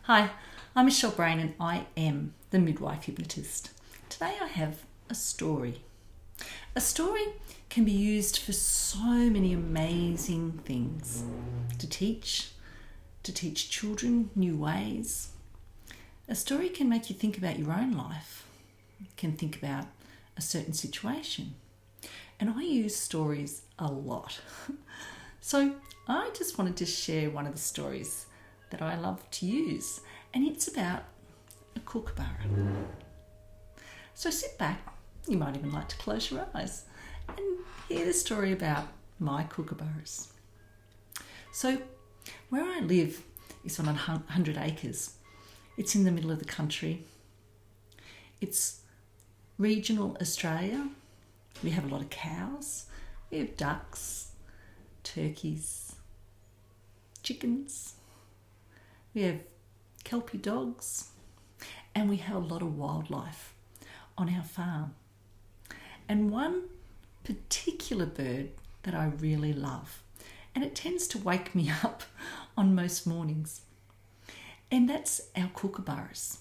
Hi, I'm Michelle Brain and I am the Midwife Hypnotist. Today I have a story. A story can be used for so many amazing things. To teach children new ways. A story can make you think about your own life. Can think about a certain situation. And I use stories a lot. So I just wanted to share one of the stories that I love to use, and it's about a kookaburra. So sit back, you might even like to close your eyes and hear the story about my kookaburras. So where I live is on 100 acres. It's in the middle of the country. It's regional Australia. We have a lot of cows, we have ducks, turkeys, chickens, we have kelpie dogs, and we have a lot of wildlife on our farm. And one particular bird that I really love, and it tends to wake me up on most mornings, and that's our kookaburras.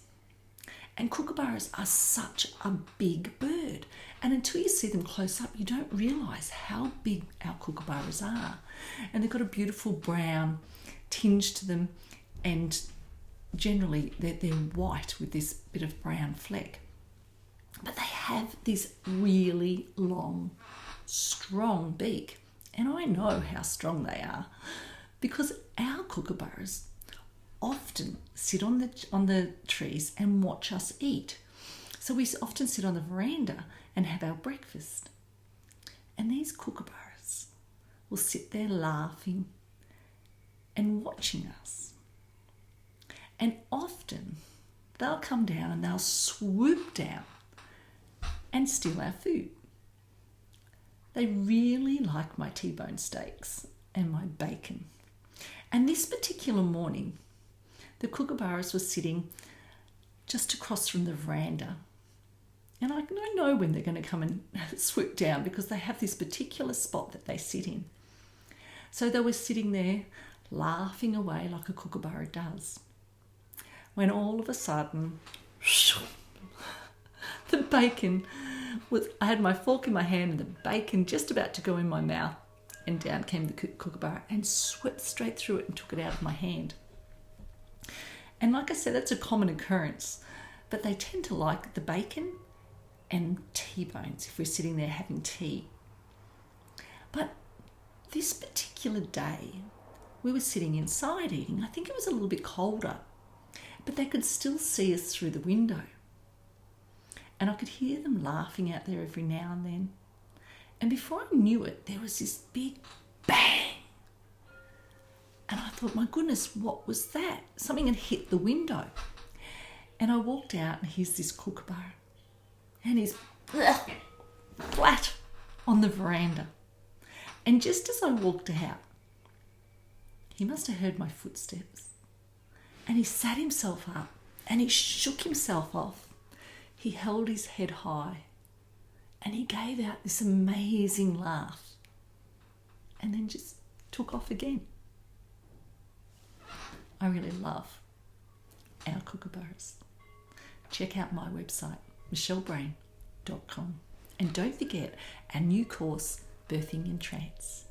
And kookaburras are such a big bird, and until you see them close up, you don't realise how big our kookaburras are. And they've got a beautiful brown tinge to them, and generally they're white with this bit of brown fleck. But they have this really long, strong beak, and I know how strong they are because our kookaburras often sit on the trees and watch us eat. So we often sit on the veranda and have our breakfast. And these kookaburras will sit there laughing and watching us. And often they'll come down and they'll swoop down and steal our food. They really like my T-bone steaks and my bacon. And this particular morning, the kookaburras were sitting just across from the veranda. And I know when they're going to come and swoop down because they have this particular spot that they sit in. So they were sitting there laughing away like a kookaburra does. When all of a sudden, the bacon I had my fork in my hand and the bacon just about to go in my mouth, and down came the kookaburra and swept straight through it and took it out of my hand. And like I said, that's a common occurrence, but they tend to like the bacon and T-bones if we're sitting there having tea. But this particular day, we were sitting inside eating. I think it was a little bit colder, but they could still see us through the window. And I could hear them laughing out there every now and then. And before I knew it, there was this big bang. And I thought, my goodness, what was that? Something had hit the window. And I walked out and here's this kookaburra. And he's flat on the veranda. And just as I walked out, he must have heard my footsteps. And he sat himself up and he shook himself off. He held his head high and he gave out this amazing laugh and then just took off again. I really love our kookaburras. Check out my website, michellebrain.com. And don't forget our new course, Birthing in Trance.